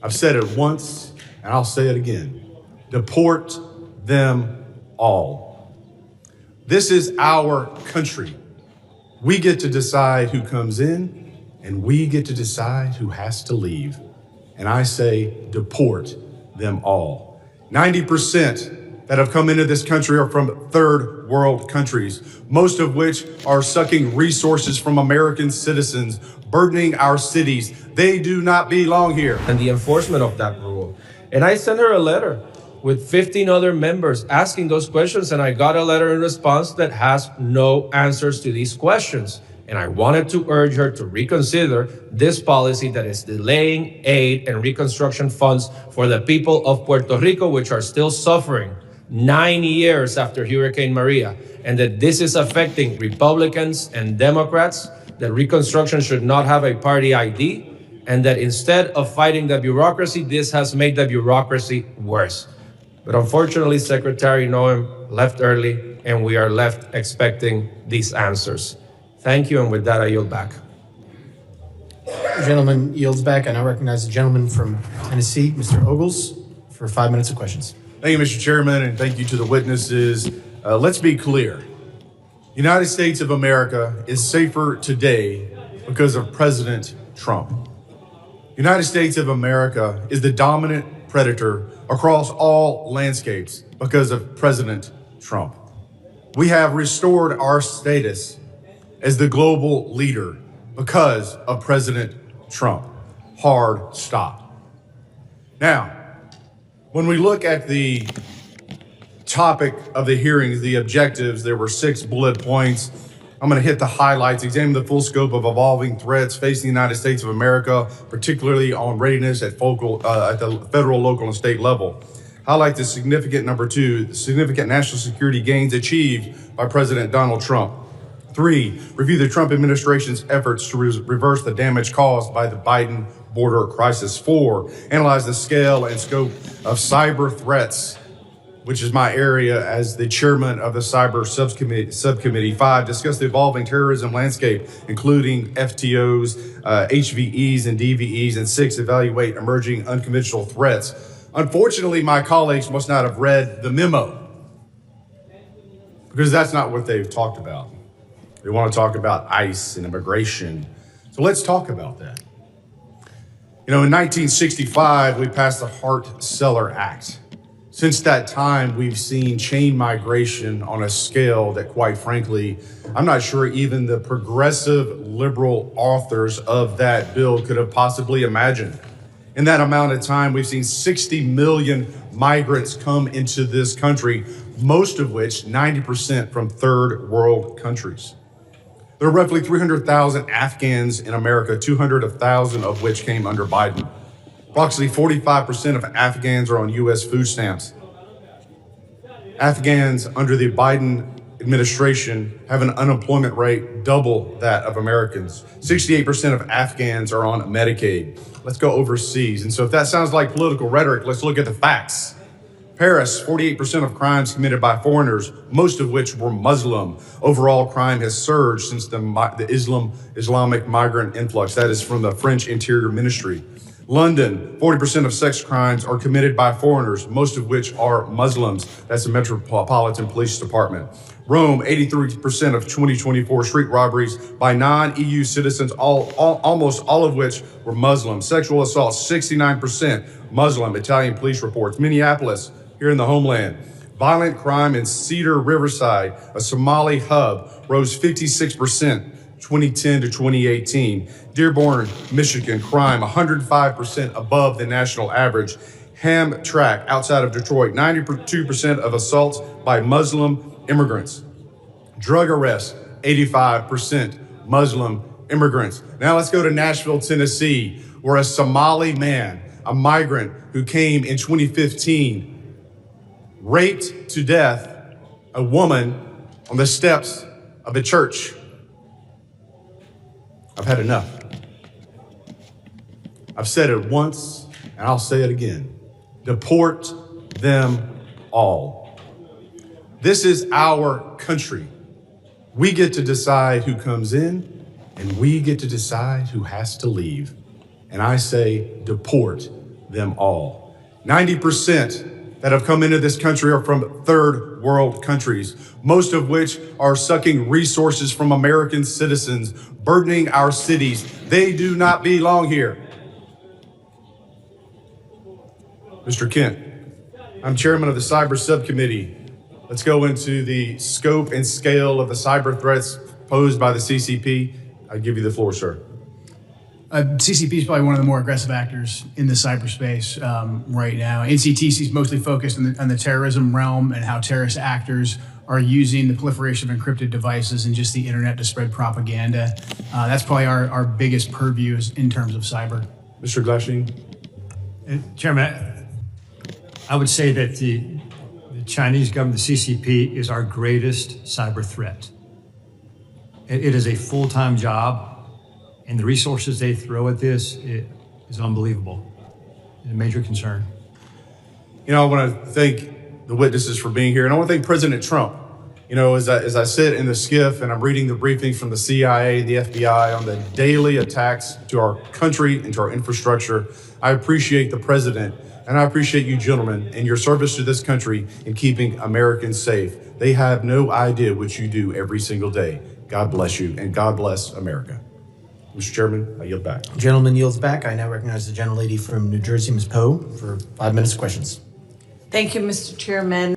I've said it once, and I'll say it again. Deport them all. This is our country. We get to decide who comes in, and we get to decide who has to leave. And I say, deport them all. 90% that have come into this country are from third world countries, most of which are sucking resources from American citizens, burdening our cities. They do not belong here. And the enforcement of that rule. And I sent her a letter with 15 other members asking those questions, and I got a letter in response that has no answers to these questions. And I wanted to urge her to reconsider this policy that is delaying aid and reconstruction funds for the people of Puerto Rico, which are still suffering 9 years after Hurricane Maria, and that this is affecting Republicans and Democrats, that reconstruction should not have a party ID, and that instead of fighting the bureaucracy, this has made the bureaucracy worse. But unfortunately, Secretary Noem left early, and we are left expecting these answers. Thank you, and with that, I yield back. The gentleman yields back. I now recognize the gentleman from Tennessee, Mr. Ogles, for 5 minutes of questions. Thank you, Mr. Chairman, and thank you to the witnesses. Let's be clear. The United States of America is safer today because of President Trump. The United States of America is the dominant predator across all landscapes because of President Trump. We have restored our status as the global leader because of President Trump. Hard stop. Now, when we look at the topic of the hearings, the objectives, there were 6 bullet points. I'm going to hit the highlights, examine the full scope of evolving threats facing the United States of America, particularly on readiness at the federal, local, and state level. Highlight the significant, number 2, the significant national security gains achieved by President Donald Trump. 3, review the Trump administration's efforts to reverse the damage caused by the Biden border crisis. 4, analyze the scale and scope of cyber threats, which is my area as the chairman of the cyber subcommittee. 5, discuss the evolving terrorism landscape, including FTOs, HVEs, and DVEs. And 6, evaluate emerging unconventional threats. Unfortunately, my colleagues must not have read the memo, because that's not what they've talked about. They want to talk about ICE and immigration. So let's talk about that. You know, in 1965, we passed the Hart-Celler Act. Since that time, we've seen chain migration on a scale that, quite frankly, I'm not sure even the progressive liberal authors of that bill could have possibly imagined. In that amount of time, we've seen 60 million migrants come into this country, most of which, 90% from third world countries. There are roughly 300,000 Afghans in America, 200,000 of which came under Biden. Approximately 45% of Afghans are on U.S. food stamps. Afghans under the Biden administration have an unemployment rate double that of Americans. 68% of Afghans are on Medicaid. Let's go overseas. And so if that sounds like political rhetoric, let's look at the facts. Paris, 48% of crimes committed by foreigners, most of which were Muslim. Overall crime has surged since the Islamic migrant influx. That is from the French Interior Ministry. London, 40% of sex crimes are committed by foreigners, most of which are Muslims. That's the Metropolitan Police Department. Rome, 83% of 2024 street robberies by non-EU citizens, almost all of which were Muslim. Sexual assault, 69% Muslim, Italian police reports. Minneapolis, here in the homeland. Violent crime in Cedar Riverside, a Somali hub, rose 56%. 2010 to 2018. Dearborn, Michigan, crime 105% above the national average. Hamtramck, outside of Detroit, 92% of assaults by Muslim immigrants. Drug arrests, 85% Muslim immigrants. Now let's go to Nashville, Tennessee, where a Somali man, a migrant who came in 2015, raped to death a woman on the steps of a church. I've had enough. I've said it once, and I'll say it again. Deport them all. This is our country. We get to decide who comes in, and we get to decide who has to leave. And I say, deport them all. 90% that have come into this country are from third world countries, most of which are sucking resources from American citizens, burdening our cities. They do not belong here. Mr. Kent, I'm chairman of the Cyber Subcommittee. Let's go into the scope and scale of the cyber threats posed by the CCP. I give you the floor, sir. CCP is probably one of the more aggressive actors in the cyberspace right now. NCTC is mostly focused on the terrorism realm and how terrorist actors are using the proliferation of encrypted devices and just the internet to spread propaganda. That's probably our biggest purview in terms of cyber. Mr. Glasheen. Chairman, I would say that the Chinese government, the CCP, is our greatest cyber threat. It is a full-time job, and the resources they throw at this is unbelievable. It's a major concern. You know, I want to thank the witnesses for being here, and I want to thank President Trump. You know, as I sit in the skiff and I'm reading the briefings from the CIA and the FBI on the daily attacks to our country and to our infrastructure, I appreciate the president, and I appreciate you gentlemen and your service to this country in keeping Americans safe. They have no idea what you do every single day. God bless you, and God bless America. Mr. Chairman, I yield back. Gentleman yields back. I now recognize the gentlelady from New Jersey, Ms. Poe, for 5 minutes of questions. Thank you, Mr. Chairman.